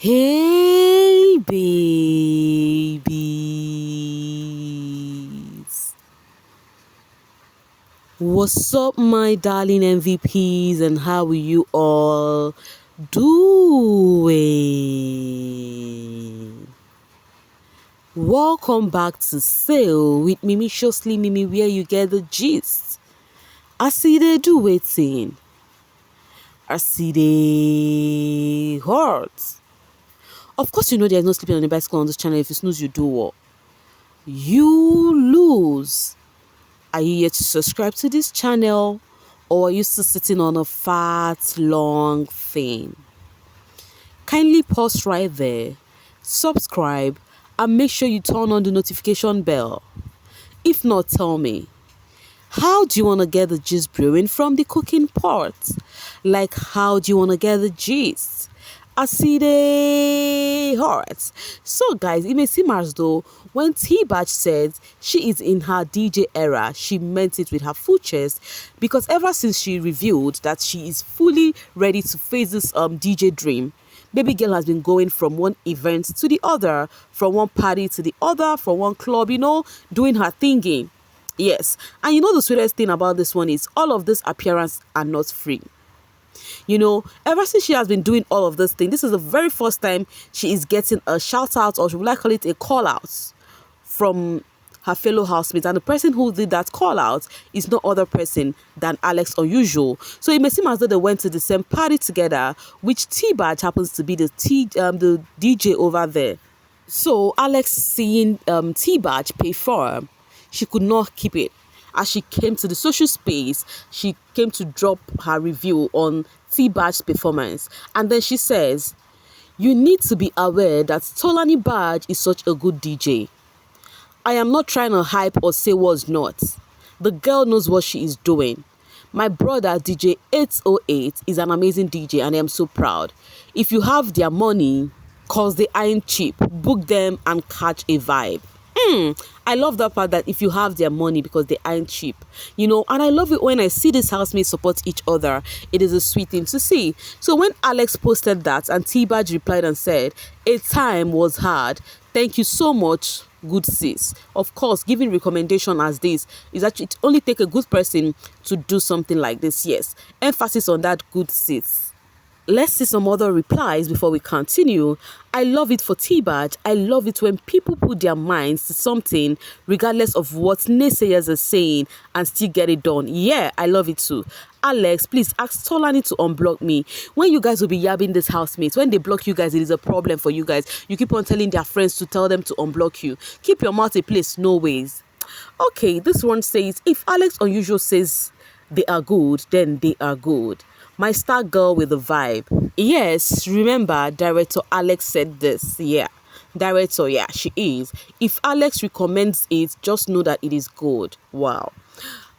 Hey babies, what's up my darling MVPs and how are you all doing? Welcome back to Sale with Mimiciously Mimi, where you get the gist. I see they do waiting. I see they hurt. Of course, you know there's no sleeping on the bicycle on this channel. If you snooze, you do what? You lose. Are you yet to subscribe to this channel, or are you still sitting on a fat, long thing? Kindly pause right there, subscribe, and make sure you turn on the notification bell. If not, tell me, how do you want to get the gist brewing from the cooking pot? Like, how do you want to get the gist? I see the heart. So guys, it may seem as though when T-Batch said she is in her DJ era, she meant it with her full chest, because ever since she revealed that she is fully ready to face this DJ dream, baby girl has been going from one event to the other, from one party to the other, from one club, doing her thingy. Yes, and the sweetest thing about this one is all of this appearance are not free. Ever since she has been doing all of this thing, this is the very first time she is getting a shout out, or should I call it a call out, from her fellow housemates. And the person who did that call out is no other person than Alex Unusual. So it may seem as though they went to the same party together, which T-Badge happens to be the DJ over there. So Alex, seeing T-Badge perform, she could not keep it. As she came to the social space, she came to drop her review on T-Badge's performance. And then she says, "You need to be aware that Tolani Badge is such a good DJ. I am not trying to hype or say what's not. The girl knows what she is doing. My brother, DJ 808, is an amazing DJ and I am so proud. If you have their money, cause they aren't cheap, book them and catch a vibe." I love that part, that if you have their money, because they aren't cheap, and I love it when I see these housemates support each other. It is a sweet thing to see. So when Alex posted that and T-Badge replied and said, "A time was hard. Thank you so much, good sis." Of course, giving recommendation as this is actually, it only take a good person to do something like this. Yes, emphasis on that, good sis. Let's see some other replies before we continue. I love it for T-Badge. I love it when people put their minds to something regardless of what naysayers are saying and still get it done. Yeah, I love it too. Alex, please ask Tolani to unblock me. When you guys will be yabbing this housemates, when they block you guys, it is a problem for you guys. You keep on telling their friends to tell them to unblock you. Keep your mouth a place, no ways. Okay, this one says, if Alex Unusual says they are good, then they are good. My star girl with a vibe. Yes, remember, director Alex said this. Yeah, director, yeah, she is. If Alex recommends it, just know that it is good. Wow.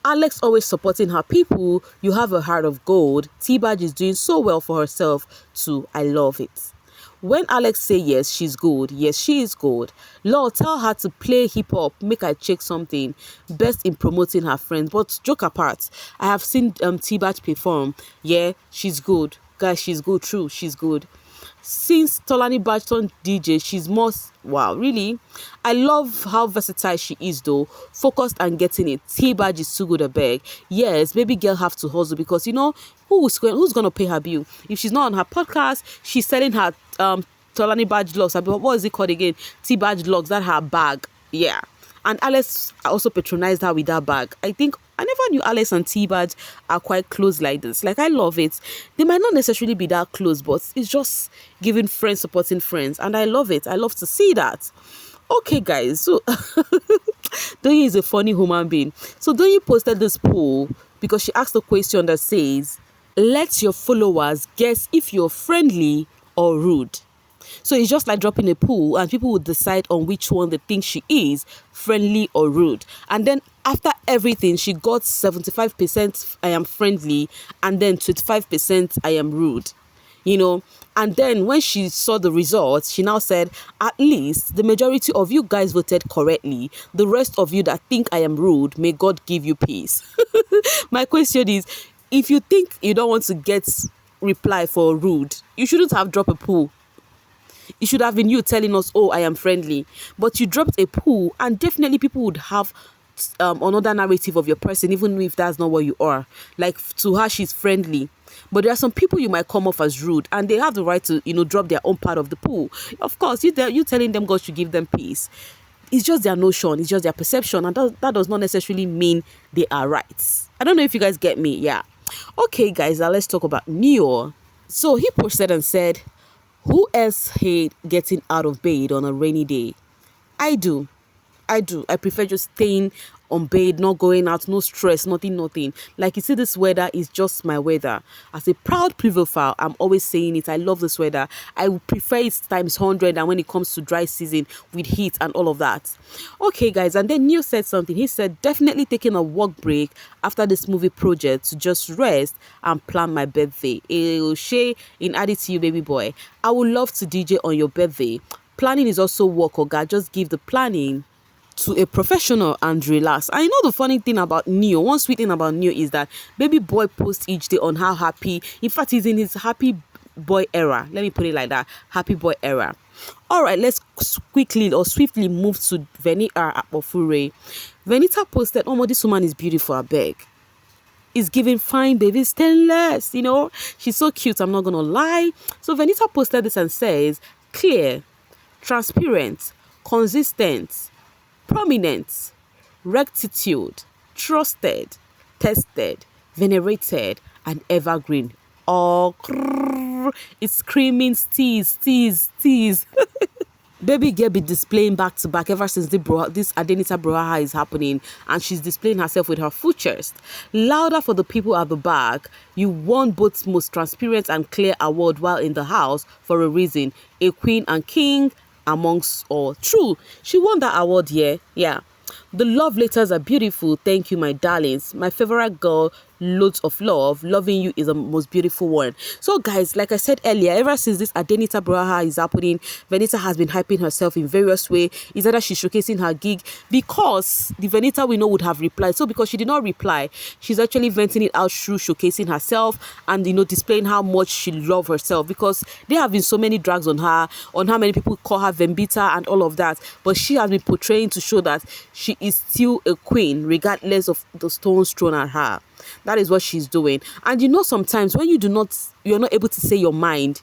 Alex always supporting her people. You have a heart of gold. T-Badge is doing so well for herself too. I love it. When Alex say yes, she's good. Yes, she is good. Lord, tell her to play hip hop. Make her check something. Best in promoting her friends. But joke apart, I have seen T-Badge perform. Yeah, she's good. Guys, she's good. True, she's good. Since Tolani Badge turned DJ, she's more... Wow, really? I love how versatile she is though. Focused and getting it. T-Badge is too good a bag. Yes, baby girl have to hustle, because who's going to pay her bill? If she's not on her podcast, she's selling her Tolani Badge logs. What is it called again? T-Badge logs. That's her bag. Yeah. And Alex also patronized her with that bag. I think I never knew Alex and T-Badge are quite close like this. Like, I love it. They might not necessarily be that close, but it's just giving friends supporting friends. And I love it. I love to see that. Okay, guys. So, Doyin is a funny human being. So, Doyin posted this poll because she asked a question that says, let your followers guess if you're friendly or rude. So it's just like dropping a poll and people would decide on which one they think she is, friendly or rude. And then after everything, she got 75% I am friendly and then 25% I am rude. And then when she saw the results, she now said, at least the majority of you guys voted correctly. The rest of you that think I am rude, may God give you peace. My question is, if you think you don't want to get reply for rude, you shouldn't have dropped a poll. It should have been you telling us, oh, I am friendly. But you dropped a poo, and definitely people would have another narrative of your person, even if that's not what you are. Like, to her, she's friendly. But there are some people you might come off as rude, and they have the right to, drop their own part of the pool. Of course, you telling them God should give them peace. It's just their notion, it's just their perception, and that does not necessarily mean they are right. I don't know if you guys get me. Yeah. Okay, guys, now let's talk about Neo. So he posted and said, who else hate getting out of bed on a rainy day? I do. I do. I prefer just staying on bed, not going out, no stress, nothing. Like, you see, this weather is just my weather. As a proud Privophile, I'm always saying it. I love this weather. I would prefer it times 100 and when it comes to dry season with heat and all of that. Okay, guys, and then Neil said something. He said, definitely taking a work break after this movie project to just rest and plan my birthday. Shay in added to you, baby boy. I would love to DJ on your birthday. Planning is also work, Oga. Just give the planning to a professional and relax. I know the funny thing about Neo, one sweet thing about Neo is that baby boy posts each day on how happy, in fact, he's in his happy boy era. Let me put it like that, happy boy era. All right, let's quickly or swiftly move to Venita Apofure. Venita posted, oh, this woman is beautiful, I beg. Is giving fine baby stainless, she's so cute, I'm not gonna lie. So Venita posted this and says, clear, transparent, consistent, prominent, rectitude, trusted, tested, venerated, and evergreen. Oh, it's screaming steez. Baby girl be displaying back to back ever since this Adenita Broha is happening, and she's displaying herself with her full chest. Louder for the people at the back. You won both most transparent and clear award while in the house for a reason. A queen and king amongst all. True, she won that award, yeah. The love letters are beautiful. Thank you, my darlings. My favorite girl, loads of love. Loving you is the most beautiful one. So, guys, like I said earlier, ever since this Adenita Braha is happening, Venita has been hyping herself in various ways. Is either she's showcasing her gig, because the Venita we know would have replied. So, because she did not reply, she's actually venting it out through showcasing herself and, displaying how much she loves herself, because there have been so many drags on how many people call her Vembita and all of that. But she has been portraying to show that she is still a queen regardless of the stones thrown at her. That is what she's doing. And sometimes when you're not able to say your mind,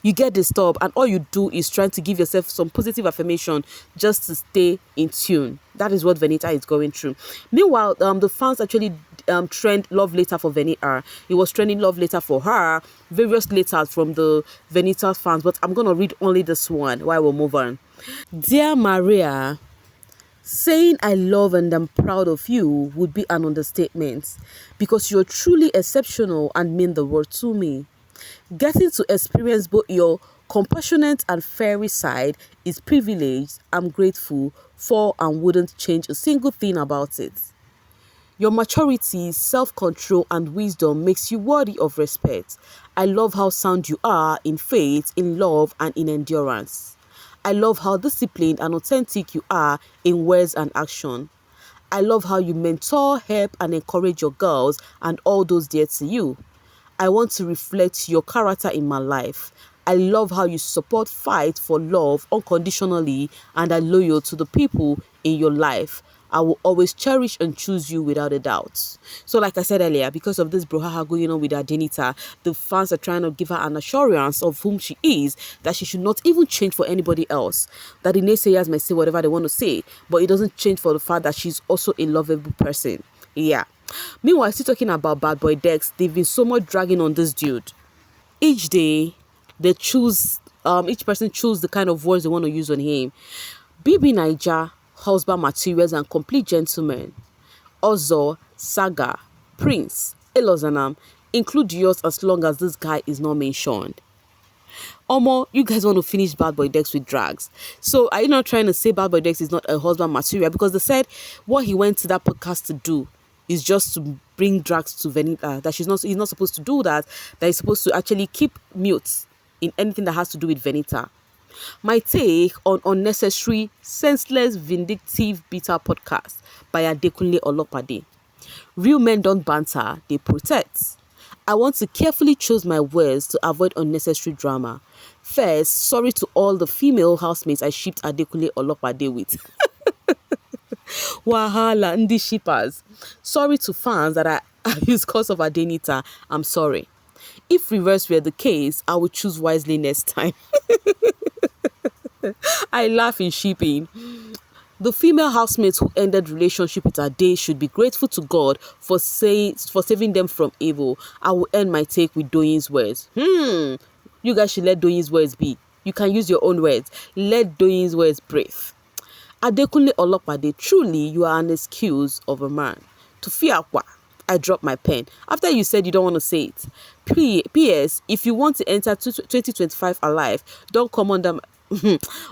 you get disturbed, and all you do is trying to give yourself some positive affirmation just to stay in tune. That is what Venita is going through. Meanwhile, the fans actually trend love letter for Venita. It was trending love letter for her, various letters from the Venita fans, but I'm gonna read only this one while we move on. Dear Maria, saying I love and am proud of you would be an understatement, because you're truly exceptional and mean the world to me. Getting to experience both your compassionate and fairy side is privileged. I'm grateful for and wouldn't change a single thing about it. Your maturity, self-control, and wisdom makes you worthy of respect. I love how sound you are in faith, in love, and in endurance. I love how disciplined and authentic you are in words and action. I love how you mentor, help, and encourage your girls and all those dear to you. I want to reflect your character in my life. I love how you fight for love unconditionally and are loyal to the people in your life. I will always cherish and choose you without a doubt. So like I said earlier, because of this brouhaha going on with Adenita, the fans are trying to give her an assurance of whom she is, that she should not even change for anybody else. That the naysayers may say whatever they want to say, but it doesn't change for the fact that she's also a lovable person. Yeah. Meanwhile, still talking about Bad Boy Dex, they've been so much dragging on this dude. Each day, they choose, each person choose the kind of words they want to use on him. BBNaija, husband materials and complete gentleman. Ozo, Saga, Prince, Elozanam, include yours as long as this guy is not mentioned. Omo, you guys want to finish Bad Boy Dex with drags. So are you not trying to say Bad Boy Dex is not a husband material? Because they said what he went to that podcast to do is just to bring drags to Venita. That he's not supposed to do that. That he's supposed to actually keep mute in anything that has to do with Venita. My take on unnecessary, senseless, vindictive, bitter podcast by Adekunle Olopade. Real men don't banter, they protect. I want to carefully choose my words to avoid unnecessary drama. First, sorry to all the female housemates I shipped Adekunle Olopade with. Wahala, ndi shippers. Sorry to fans that I abused cause of Venita. I'm sorry. If reverse were the case, I would choose wisely next time. I laugh in shipping. The female housemates who ended relationship with Ade should be grateful to God for saving them from evil. I will end my take with Doyin's words. You guys should let Doyin's words be. You can use your own words. Let Doyin's words breathe. Adekunle Olopade, truly you are an excuse of a man. To Fiakwa, I dropped my pen. After you said you don't want to say it. P.S. If you want to enter 2025 alive, don't come under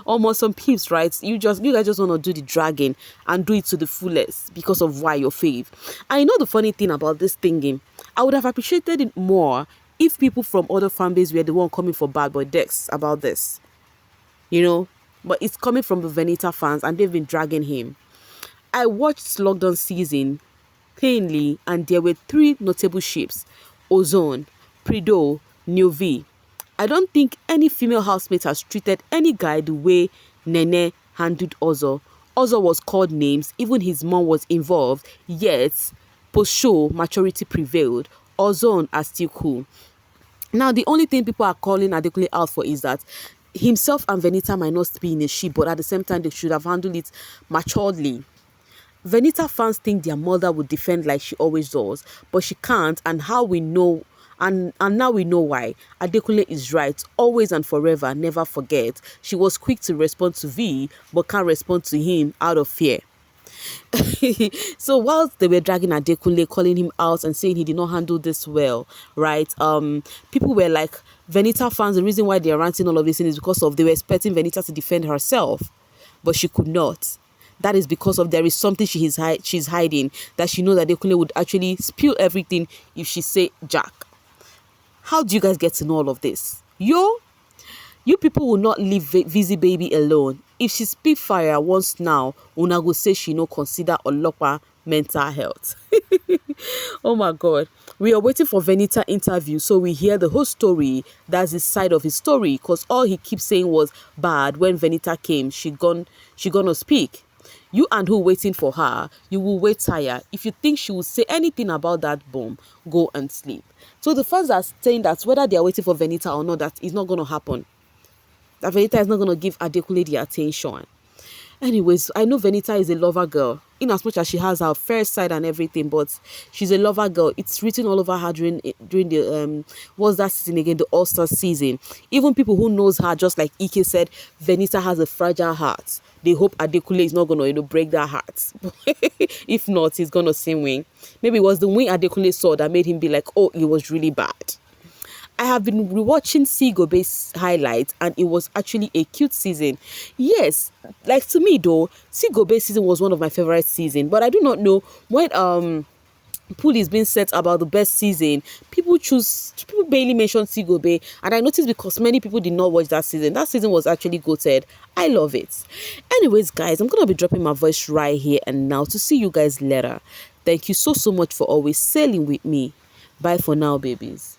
almost some peeps, right? You guys just want to do the dragging and do it to the fullest because of why your fave. I know the funny thing about this thinking. I would have appreciated it more if people from other fan bases were the one coming for bad boy decks about this. You know? But it's coming from the Venita fans and they've been dragging him. I watched lockdown season plainly and there were 3 notable ships. Ozone, Prido, New V. I don't think any female housemate has treated any guy the way Nene handled Ozo. Ozo was called names, even his mom was involved, yet post-show maturity prevailed. Ozone are still cool. Now, the only thing people are calling Adekunle out for is that himself and Venita might not be in a ship, but at the same time, they should have handled it maturely. Venita fans think their mother would defend like she always does, but she can't, and how we know, and now we know why. Adekunle is right, always and forever, never forget. She was quick to respond to V, but can't respond to him out of fear. So whilst they were dragging Adekunle, calling him out and saying he did not handle this well, right? People were like, Venita fans, the reason why they are ranting all of this is because of they were expecting Venita to defend herself, but she could not. That is because of there is something she's hiding, that she knows that Adekunle would actually spill everything if she say Jack. How do you guys get to know all of this? You people will not leave Vizzy baby alone. If she speak fire once now, una go say she no consider Olopa mental health. Oh my God. We are waiting for Venita interview so we hear the whole story. That's his side of his story, because all he keeps saying was bad. When Venita came, she gonna speak. You and who waiting for her, you will wait tired. If you think she will say anything about that bomb, go and sleep. So the fans are saying that whether they are waiting for Venita or not, that is not going to happen. That Venita is not going to give Adekunle the attention. Anyways, I know Venita is a lover girl, in as much as she has her fair side and everything, but she's a lover girl. It's written all over her during the what's that season again, the All-Star season. Even people who knows her, just like Ike said, Venita has a fragile heart. They hope Adekunle is not gonna break their hearts. If not, he's gonna sing wing. Maybe it was the wing Adekunle saw that made him be like, oh, it was really bad. I have been rewatching Sigobe's highlights and it was actually a cute season. Yes, like to me though, Sigobe's season was one of my favorite seasons. But I do not know when pool is being set about the best season, people barely mention Sigobe, and I noticed because many people did not watch that season. That season was actually goated. I love it. Anyways, guys, I'm gonna be dropping my voice right here and now to see you guys later. Thank you so much for always sailing with me. Bye for now, babies.